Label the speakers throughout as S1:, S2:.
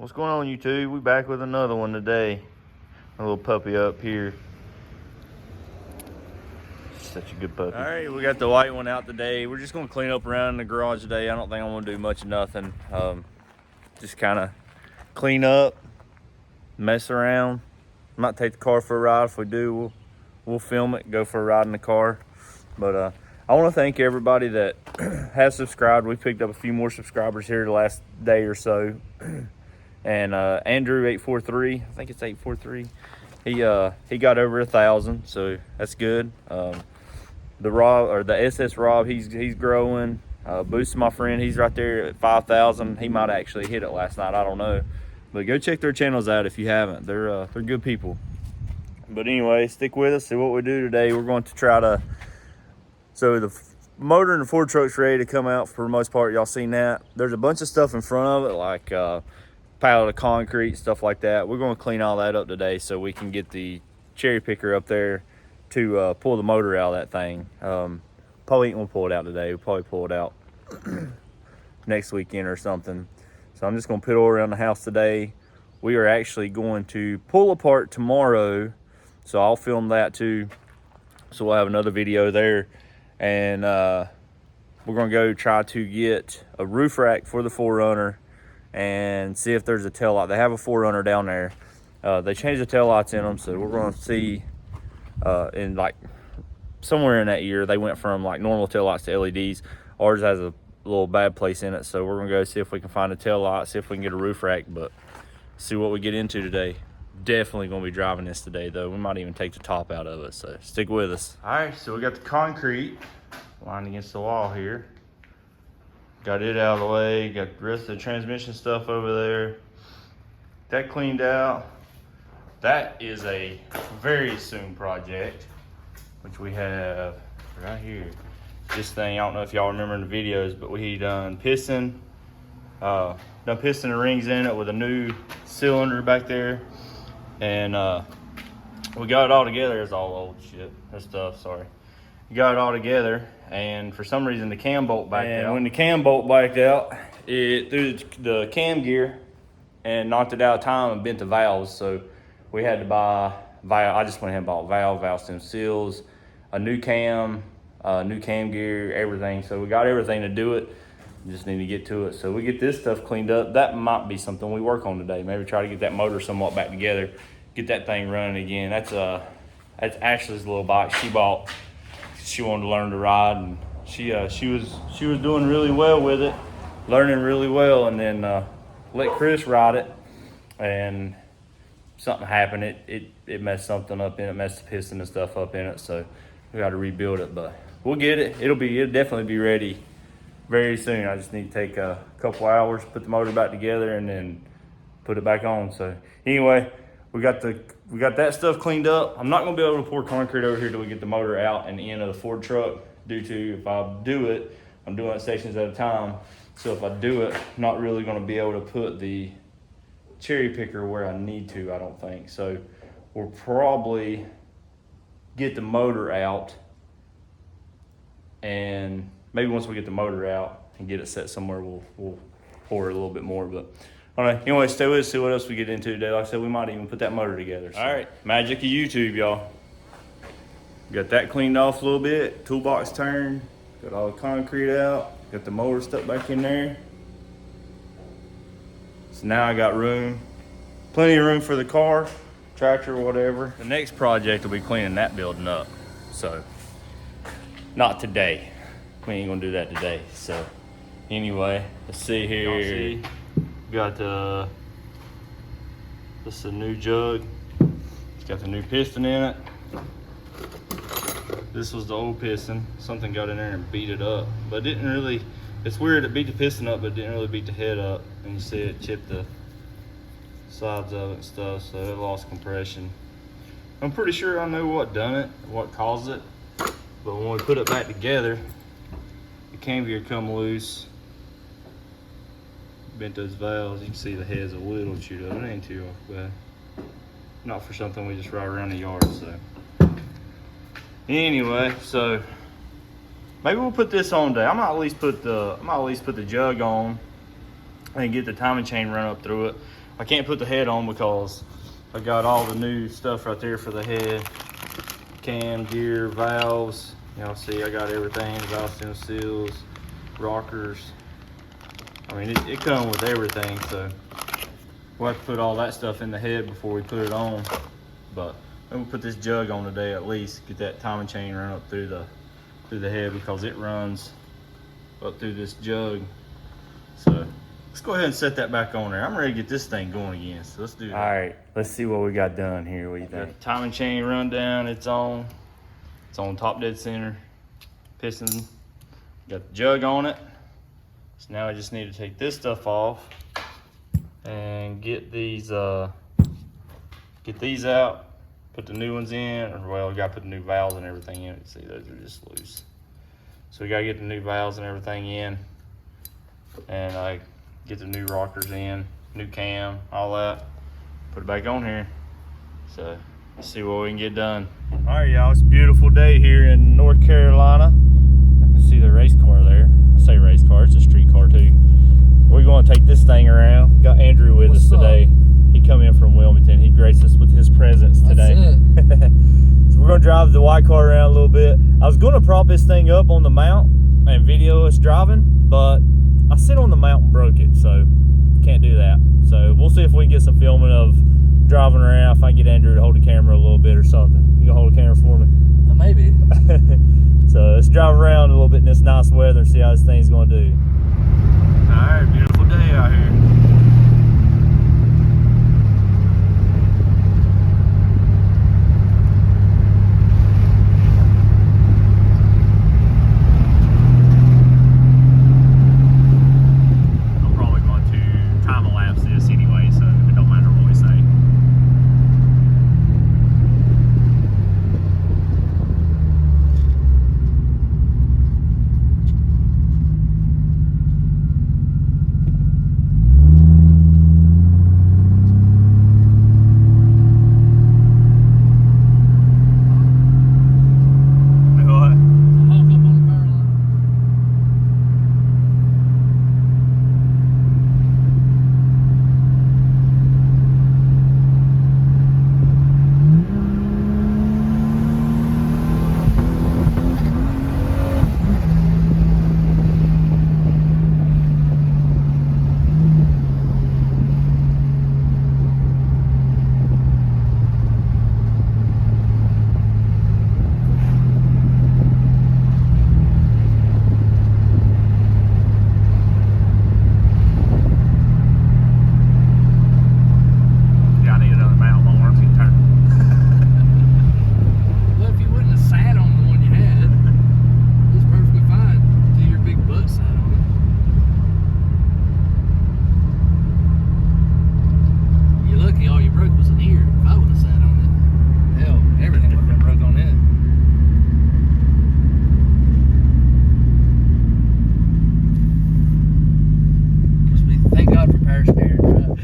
S1: What's going on, YouTube? We back with another one today. A little puppy up here. Such a good puppy. All right, we got the white one out today. We're just gonna clean up around the garage today. I don't think I'm gonna do much of nothing. Just kind of clean up, mess around. Might take the car for a ride. If we do, we'll film it, go for a ride in the car. But I want to thank everybody that has subscribed. We picked up a few more subscribers here the last day or so. And Andrew 843, I think it's 843. He got over 1,000, so that's good. The Rob, or the SS Rob, he's growing. Boost, my friend, he's right there at 5,000. He might actually hit it last night. I don't know, but go check their channels out if you haven't. They're good people. But anyway, stick with us. See what we do today. We're going to try to. So the motor in the Ford truck's ready to come out for the most part. Y'all seen that? There's a bunch of stuff in front of it, like pallet of concrete, stuff like that. We're going to clean all that up today so we can get the cherry picker up there to pull the motor out of that thing. Probably ain't gonna pull it out today. We'll probably pull it out next weekend or something. So I'm just gonna put it all around the house today. We are actually going to pull apart tomorrow, so I'll film that too. So we'll have another video there. And we're gonna go try to get a roof rack for the 4Runner and see if there's a tail light. They have a 4Runner down there. They changed the tail lights in them, so we're gonna see in like somewhere in that year they went from like normal tail lights to LEDs. Ours has a little bad place in it, so we're gonna go see if we can find a tail light, see if we can get a roof rack, but see what we get into today. Definitely gonna be driving this today though. We might even take the top out of it, so stick with us. All right, so we got the concrete lined against the wall here. Got it out of the way, got the rest of the transmission stuff over there. That cleaned out. That is a very soon project, which we have right here. This thing, I don't know if y'all remember in the videos, but we done piston the rings in it with a new cylinder back there. And we got it all together. It's all old shit, that stuff, sorry. We got it all together, and for some reason the cam bolt backed out. And when the cam bolt backed out, it threw the cam gear and knocked it out of time and bent the valves. So we had to buy valve. I just went ahead and bought valve stem seals, a new cam gear, everything. So we got everything to do it. We just need to get to it. So we get this stuff cleaned up. That might be something we work on today. Maybe try to get that motor somewhat back together, get that thing running again. That's Ashley's little bike she bought. She wanted to learn to ride, and she was doing really well with it, learning really well, and then let Chris ride it, and something happened. It messed something up in it, messed the piston and stuff up in it, so we got to rebuild it, but we'll get it. It'll definitely be ready very soon. I just need to take a couple hours, put the motor back together, and then put it back on. So anyway, we got that stuff cleaned up. I'm not gonna be able to pour concrete over here till we get the motor out and in of the Ford truck, due to if I do it, I'm doing it sections at a time. So if I do it, I'm not really gonna be able to put the cherry picker where I need to, I don't think. So we'll probably get the motor out, and maybe once we get the motor out and get it set somewhere, we'll pour it a little bit more. But all right, anyway, stay with us, see what else we get into today. Like I said, we might even put that motor together. So. All right, magic of YouTube, y'all. Got that cleaned off a little bit, toolbox turned, got all the concrete out, got the motor stuck back in there. So now I got room, plenty of room for the car, tractor, whatever. The next project will be cleaning that building up. So, not today. We ain't gonna do that today. So, anyway, let's see here. Got this is a new jug. It's got the new piston in it. This was the old piston. Something got in there and beat it up, but it didn't really. It's weird. It beat the piston up, but it didn't really beat the head up. And you see it chipped the sides of it and stuff, so it lost compression. I'm pretty sure I know what done it, what caused it. But when we put it back together, the cam gear come loose. Bent those valves. You can see the head's a little chewed up. It ain't too bad. Not for something we just ride around the yard. So anyway, so maybe we'll put this on today. I might at least put the jug on and get the timing chain run up through it. I can't put the head on because I got all the new stuff right there for the head. Cam, gear, valves. Y'all see I got everything, valve stem seals, rockers. I mean, it comes with everything, so we'll have to put all that stuff in the head before we put it on. But we'll put this jug on today at least, get that timing chain run up through the head because it runs up through this jug. So let's go ahead and set that back on there. I'm ready to get this thing going again, so let's do that. All right, let's see what we got done here. What do you think? Got the timing chain run down, it's on top dead center. Piston, got the jug on it. So now I just need to take this stuff off and get these out, put the new ones in, or well, we gotta put the new valves and everything in it. See, those are just loose. So we gotta get the new valves and everything in, and I get the new rockers in, new cam, all that. Put it back on here. So let's see what we can get done. All right, y'all, it's a beautiful day here in North Carolina. I can see the race car there. I say race car, it's a street car too. We're going to take this thing around. Got Andrew with us today. He come in from Wilmington. He graced us with his presence today. So we're going to drive the white car around a little bit. I was going to prop this thing up on the mount and video us driving, but I sit on the mount and broke it, so can't do that. So we'll see if we can get some filming of driving around, if I can get Andrew to hold the camera a little bit or something. You gonna hold the camera for me?
S2: Maybe.
S1: So let's drive around a little bit in this nice weather and see how this thing's gonna do. All right, beautiful day out here.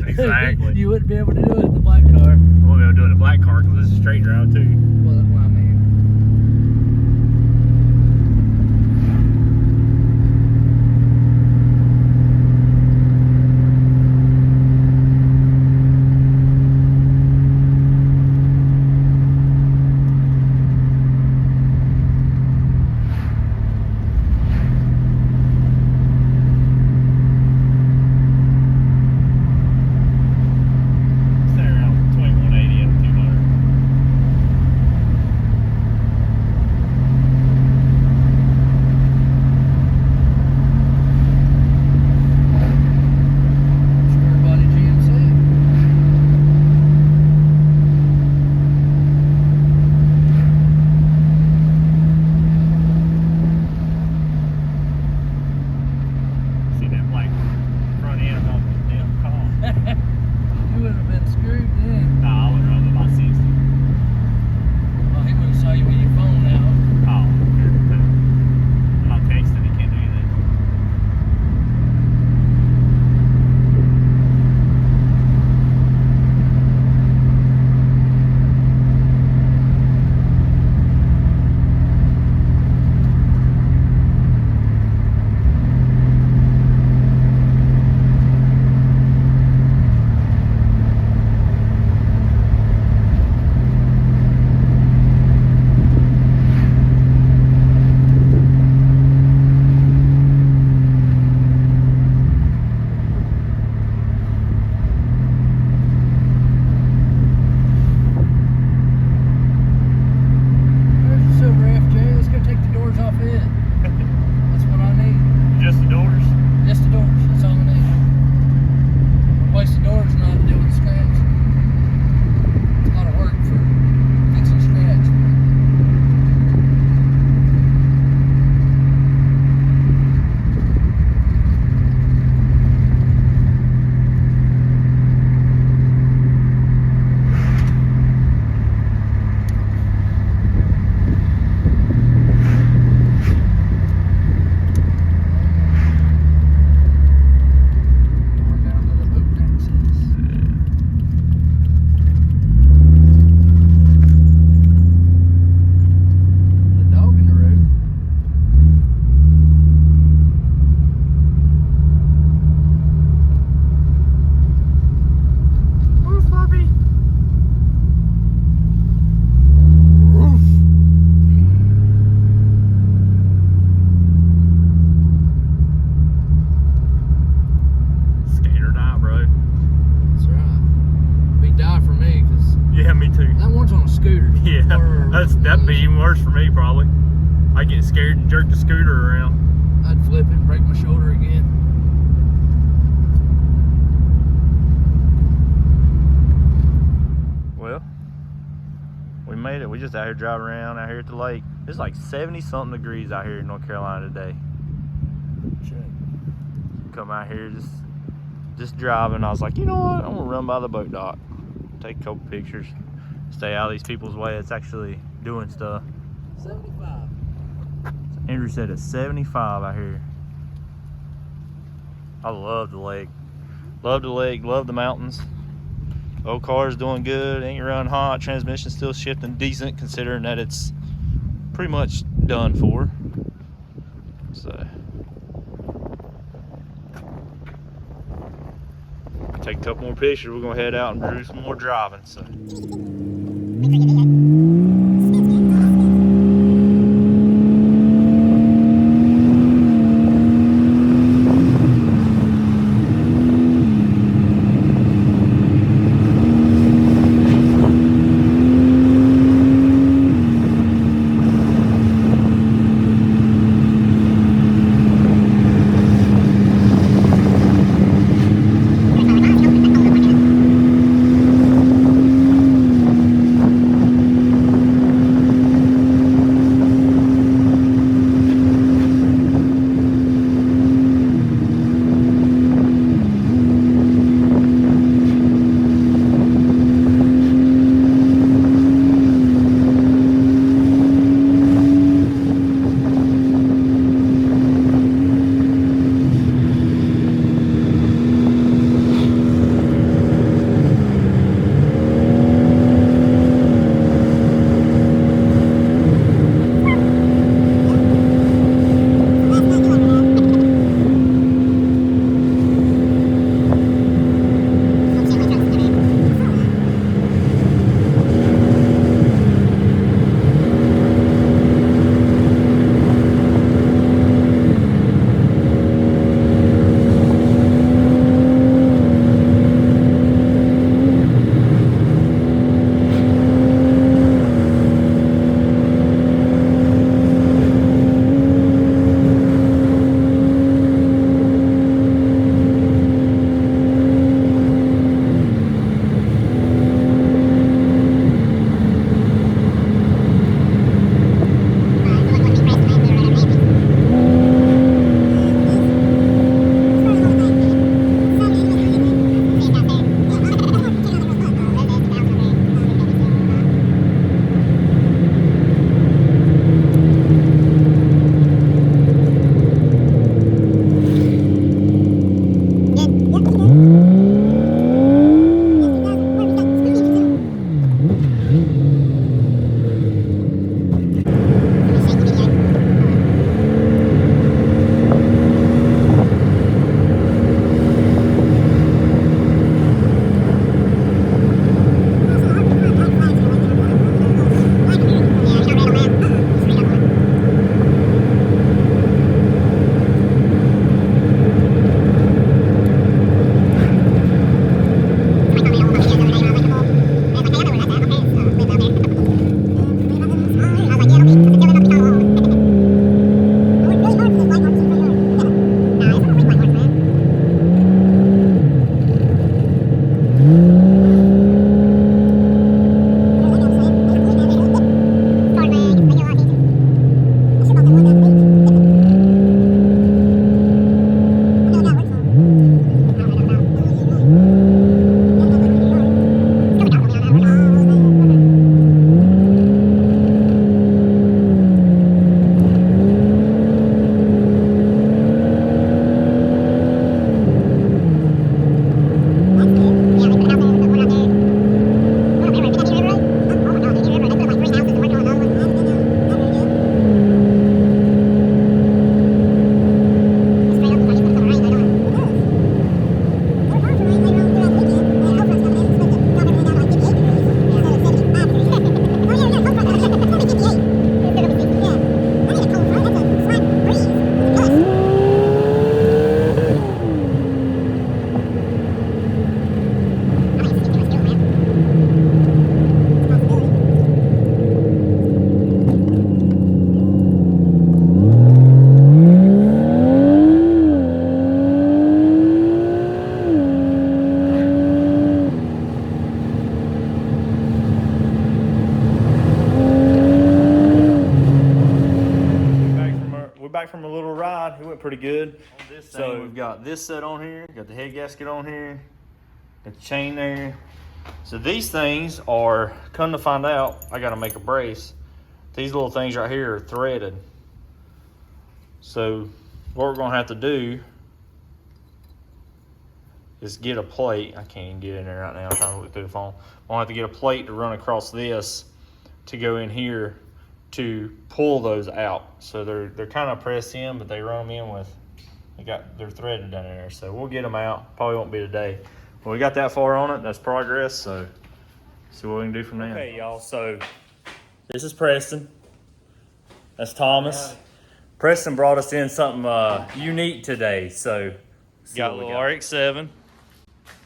S1: Exactly.
S2: You wouldn't be able to do it in the black car.
S1: I won't be able to do it in the black car because this is straight drive too.
S2: Well, that's what I mean.
S1: That'd be even worse for me probably. I get scared and jerk the scooter around.
S2: I'd flip it and break my shoulder again.
S1: Well, we made it. We just out here driving around out here at the lake. It's like 70 something degrees out here in North Carolina today.
S2: Shit.
S1: Come out here just driving. I was like, you know what? I'm gonna run by the boat dock, take a couple pictures, stay out of these people's way. It's actually doing stuff.
S2: 75.
S1: Andrew said it's 75 out here. I love the lake. Love the lake, love the mountains. Old car's doing good, ain't running hot. Transmission's still shifting decent considering that it's pretty much done for. So take a couple more pictures. We're gonna head out and do some more driving. So. pretty good. On this thing, we've got this set on here, got the head gasket on here, got the chain there. So these things are, come to find out, I gotta make a brace. These little things right here are threaded. So what we're gonna have to do is get a plate. I can't even get in there right now, I'm trying to look through the phone. I'll have to get a plate to run across this to go in here to pull those out. So they're kind of pressed in, but they run them in with, they're threaded down in there. So we'll get them out. Probably won't be today. Well, we got that far on it. That's progress. So see what we can do from there. Okay, y'all. So this is Preston. That's Thomas. Preston brought us in something unique today. So got a little RX-7.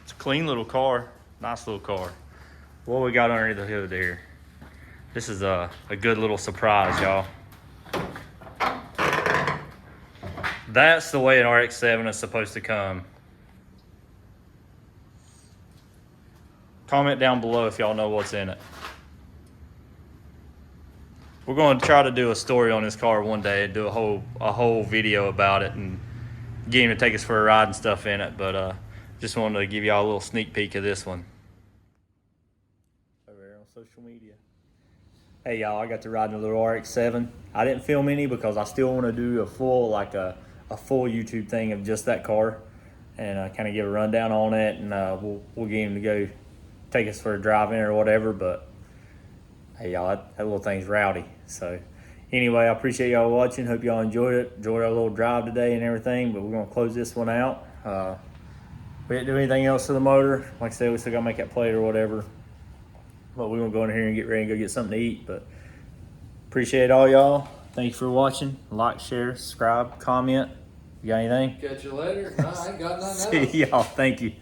S1: It's a clean little car. Nice little car. What we got underneath the hood here? This is a good little surprise, y'all. That's the way an RX-7 is supposed to come. Comment down below if y'all know what's in it. We're going to try to do a story on this car one day and do a whole video about it and get him to take us for a ride and stuff in it. But just wanted to give y'all a little sneak peek of this one. Over there on social media. Hey y'all, I got to ride in a little RX-7. I didn't film any because I still want to do a full full YouTube thing of just that car and kind of give a rundown on it, and we'll get him to go take us for a drive in or whatever. But hey y'all, that little thing's rowdy. So anyway, I appreciate y'all watching. Hope y'all enjoyed it. Enjoyed our little drive today and everything. But we're gonna close this one out. We didn't do anything else to the motor. Like I said, we still gotta make that plate or whatever. But we're gonna go in here and get ready and go get something to eat. But appreciate all y'all. Thank you for watching. Like, share, subscribe, comment. You got anything?
S2: Catch you later. No, I ain't got nothing else.
S1: See y'all. Thank you.